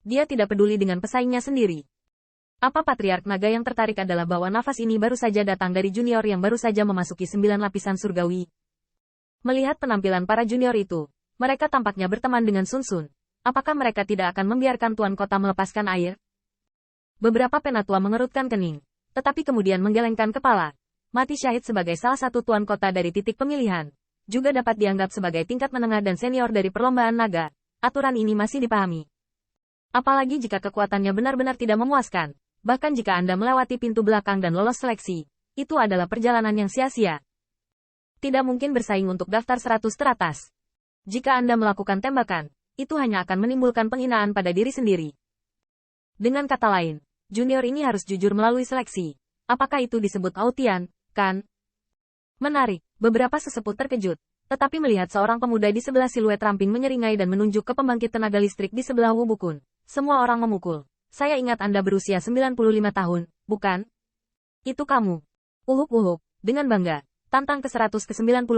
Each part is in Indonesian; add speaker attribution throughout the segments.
Speaker 1: Dia tidak peduli dengan pesaingnya sendiri. Apa Patriark Naga yang tertarik adalah bahwa nafas ini baru saja datang dari junior yang baru saja memasuki 9 lapisan surgawi. Melihat penampilan para junior itu, mereka tampaknya berteman dengan Sun Sun. Apakah mereka tidak akan membiarkan Tuan Kota melepaskan air? Beberapa penatua mengerutkan kening, tetapi kemudian menggelengkan kepala. Mati syahid sebagai salah satu Tuan Kota dari titik pemilihan, juga dapat dianggap sebagai tingkat menengah dan senior dari perlombaan naga. Aturan ini masih dipahami. Apalagi jika kekuatannya benar-benar tidak memuaskan. Bahkan jika Anda melewati pintu belakang dan lolos seleksi, itu adalah perjalanan yang sia-sia. Tidak mungkin bersaing untuk daftar 100 teratas. Jika Anda melakukan tembakan, itu hanya akan menimbulkan penghinaan pada diri sendiri. Dengan kata lain, junior ini harus jujur melalui seleksi. Apakah itu disebut autian, kan? Menarik, beberapa sesepuh terkejut, tetapi melihat seorang pemuda di sebelah siluet ramping menyeringai dan menunjuk ke pembangkit tenaga listrik di sebelah Wubukun. Semua orang memukul. Saya ingat Anda berusia 95 tahun, bukan? Itu kamu. Uhuk-uhuk, dengan bangga. Tantang ke-100 ke-95.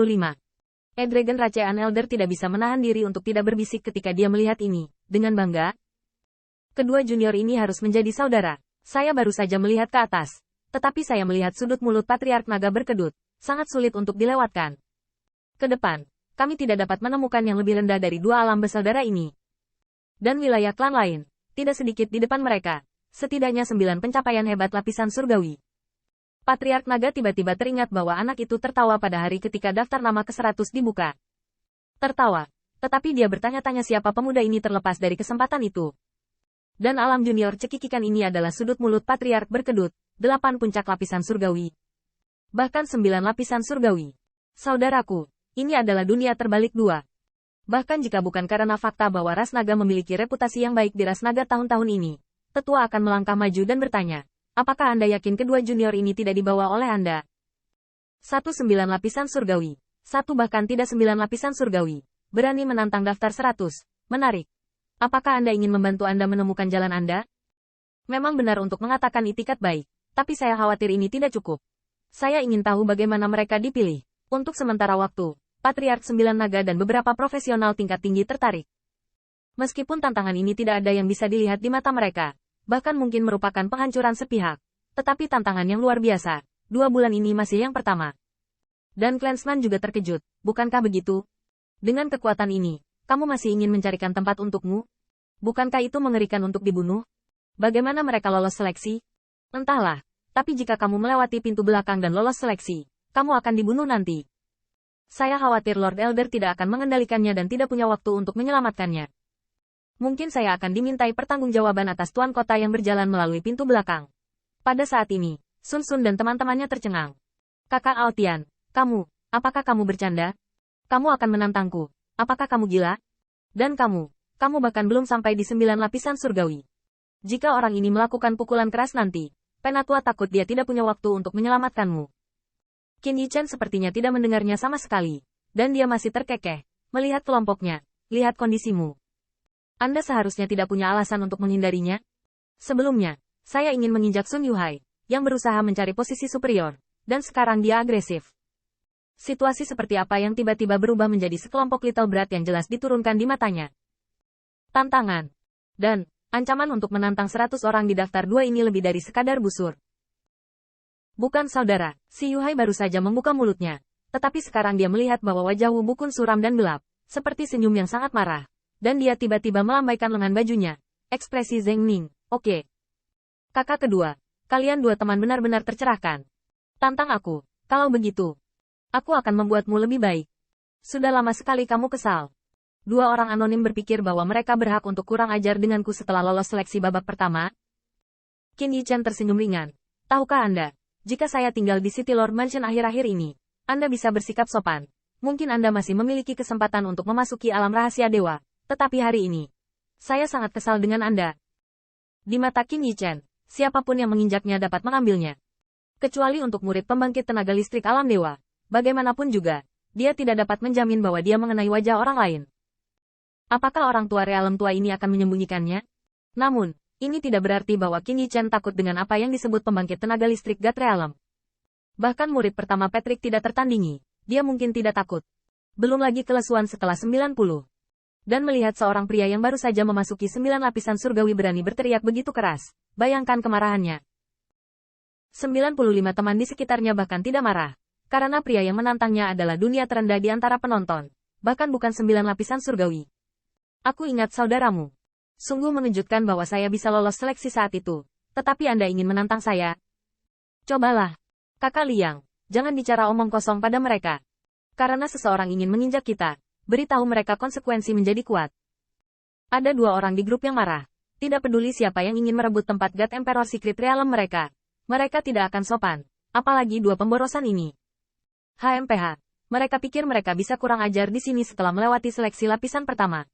Speaker 1: Edragon Racean Elder tidak bisa menahan diri untuk tidak berbisik ketika dia melihat ini. Dengan bangga, kedua junior ini harus menjadi saudara. Saya baru saja melihat ke atas. Tetapi saya melihat sudut mulut Patriark Naga berkedut. Sangat sulit untuk dilewatkan. Ke depan, kami tidak dapat menemukan yang lebih rendah dari dua alam bersaudara ini. Dan wilayah klan lain, tidak sedikit di depan mereka. Setidaknya 9 pencapaian hebat lapisan surgawi. Patriark Naga tiba-tiba teringat bahwa anak itu tertawa pada hari ketika daftar nama ke-100 dibuka. Tertawa. Tetapi dia bertanya-tanya siapa pemuda ini terlepas dari kesempatan itu. Dan alam junior cekikikan ini adalah sudut mulut Patriark berkedut, 8 puncak lapisan surgawi. Bahkan 9 lapisan surgawi. Saudaraku, ini adalah dunia terbalik 2. Bahkan jika bukan karena fakta bahwa ras naga memiliki reputasi yang baik di ras naga tahun-tahun ini, tetua akan melangkah maju dan bertanya, apakah Anda yakin kedua junior ini tidak dibawa oleh Anda? 1 9 lapisan surgawi. 1 bahkan tidak 9 lapisan surgawi. Berani menantang daftar 100. Menarik. Apakah Anda ingin membantu Anda menemukan jalan Anda? Memang benar untuk mengatakan itikat baik, tapi saya khawatir ini tidak cukup. Saya ingin tahu bagaimana mereka dipilih. Untuk sementara waktu, Patriark 9 Naga dan beberapa profesional tingkat tinggi tertarik. Meskipun tantangan ini tidak ada yang bisa dilihat di mata mereka, bahkan mungkin merupakan penghancuran sepihak, tetapi tantangan yang luar biasa. 2 bulan ini masih yang pertama. Dan Clansman juga terkejut, bukankah begitu? Dengan kekuatan ini, kamu masih ingin mencarikan tempat untukmu? Bukankah itu mengerikan untuk dibunuh? Bagaimana mereka lolos seleksi? Entahlah, tapi jika kamu melewati pintu belakang dan lolos seleksi, kamu akan dibunuh nanti. Saya khawatir Lord Elder tidak akan mengendalikannya dan tidak punya waktu untuk menyelamatkannya. Mungkin saya akan dimintai pertanggungjawaban atas Tuan Kota yang berjalan melalui pintu belakang. Pada saat ini, Sun Sun dan teman-temannya tercengang. Kakak Aotian, apakah kamu bercanda? Kamu akan menantangku. Apakah kamu gila? Dan kamu bahkan belum sampai di 9 lapisan surgawi. Jika orang ini melakukan pukulan keras nanti, penatua takut dia tidak punya waktu untuk menyelamatkanmu. Qin Yichen sepertinya tidak mendengarnya sama sekali, dan dia masih terkekeh, melihat kelompoknya, lihat kondisimu. Anda seharusnya tidak punya alasan untuk menghindarinya. Sebelumnya, saya ingin menginjak Sun Yuhai, yang berusaha mencari posisi superior, dan sekarang dia agresif. Situasi seperti apa yang tiba-tiba berubah menjadi sekelompok little brat yang jelas diturunkan di matanya. Tantangan. Dan, ancaman untuk menantang 100 orang di daftar 2 ini lebih dari sekadar busur. Bukan saudara, si Yuhai baru saja membuka mulutnya. Tetapi sekarang dia melihat bahwa wajah Wubukun suram dan gelap, seperti senyum yang sangat marah. Dan dia tiba-tiba melambaikan lengan bajunya. Ekspresi Zheng Ning, oke. Kakak kedua, kalian 2 teman benar-benar tercerahkan. Tantang aku, kalau begitu. Aku akan membuatmu lebih baik. Sudah lama sekali kamu kesal. 2 orang anonim berpikir bahwa mereka berhak untuk kurang ajar denganku setelah lolos seleksi babak pertama. Qin Yichen tersenyum ringan. Tahukah Anda, jika saya tinggal di City Lord Mansion akhir-akhir ini, Anda bisa bersikap sopan. Mungkin Anda masih memiliki kesempatan untuk memasuki alam rahasia dewa. Tetapi hari ini, saya sangat kesal dengan Anda. Di mata Qin Yichen, siapapun yang menginjaknya dapat mengambilnya. Kecuali untuk murid pembangkit tenaga listrik alam dewa. Bagaimanapun juga, dia tidak dapat menjamin bahwa dia mengenai wajah orang lain. Apakah orang tua realem tua ini akan menyembunyikannya? Namun, ini tidak berarti bahwa Qin Yichen takut dengan apa yang disebut pembangkit tenaga listrik God Realm. Bahkan murid pertama Patrick tidak tertandingi, dia mungkin tidak takut. Belum lagi kelesuan setelah 90. Dan melihat seorang pria yang baru saja memasuki 9 lapisan surgawi berani berteriak begitu keras, bayangkan kemarahannya. 95 teman di sekitarnya bahkan tidak marah, karena pria yang menantangnya adalah dunia terendah di antara penonton, bahkan bukan 9 lapisan surgawi. Aku ingat saudaramu. Sungguh mengejutkan bahwa saya bisa lolos seleksi saat itu, tetapi Anda ingin menantang saya? Cobalah. Kakak Liang, jangan bicara omong kosong pada mereka. Karena seseorang ingin menginjak kita, beritahu mereka konsekuensi menjadi kuat. Ada 2 orang di grup yang marah. Tidak peduli siapa yang ingin merebut tempat God Emperor Secret Realm mereka. Mereka tidak akan sopan. Apalagi 2 pemborosan ini. HMPH. Mereka pikir mereka bisa kurang ajar di sini setelah melewati seleksi lapisan pertama.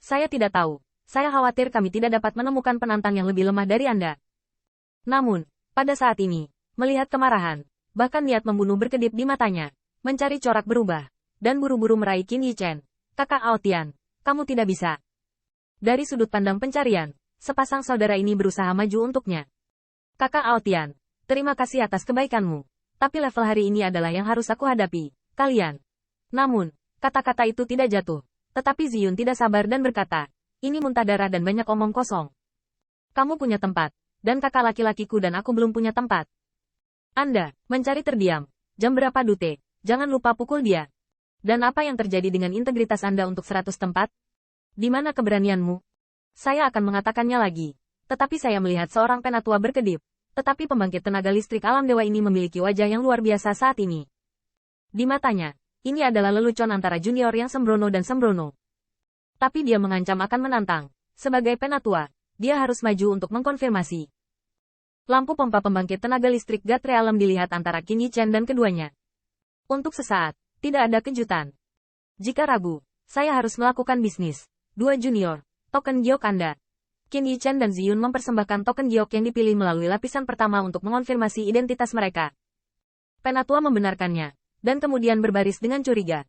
Speaker 1: Saya tidak tahu. Saya khawatir kami tidak dapat menemukan penantang yang lebih lemah dari Anda. Namun, pada saat ini, melihat kemarahan, bahkan niat membunuh berkedip di matanya, mencari corak berubah, dan buru-buru meraih Qin Yichen. Kakak Aotian, kamu tidak bisa. Dari sudut pandang pencarian, sepasang saudara ini berusaha maju untuknya. Kakak Aotian, terima kasih atas kebaikanmu. Tapi level hari ini adalah yang harus aku hadapi, kalian. Namun, kata-kata itu tidak jatuh. Tetapi Ziyun tidak sabar dan berkata, ini muntah darah dan banyak omong kosong. Kamu punya tempat, dan kakak laki-lakiku dan aku belum punya tempat. Anda, mencari terdiam. Jam berapa Dute? Jangan lupa pukul dia. Dan apa yang terjadi dengan integritas Anda untuk 100 tempat? Di mana keberanianmu? Saya akan mengatakannya lagi. Tetapi saya melihat seorang penatua berkedip. Tetapi pembangkit tenaga listrik alam dewa ini memiliki wajah yang luar biasa saat ini. Di matanya, ini adalah lelucon antara junior yang sembrono dan sembrono. Tapi dia mengancam akan menantang. Sebagai penatua, dia harus maju untuk mengkonfirmasi. Lampu pompa pembangkit tenaga listrik God Realm dilihat antara Qin Yichen dan keduanya. Untuk sesaat, tidak ada kejutan. Jika ragu, saya harus melakukan bisnis. 2 junior, token giok Anda. Qin Yichen dan Ziyun mempersembahkan token giok yang dipilih melalui lapisan pertama untuk mengonfirmasi identitas mereka. Penatua membenarkannya, dan kemudian berbaris dengan curiga.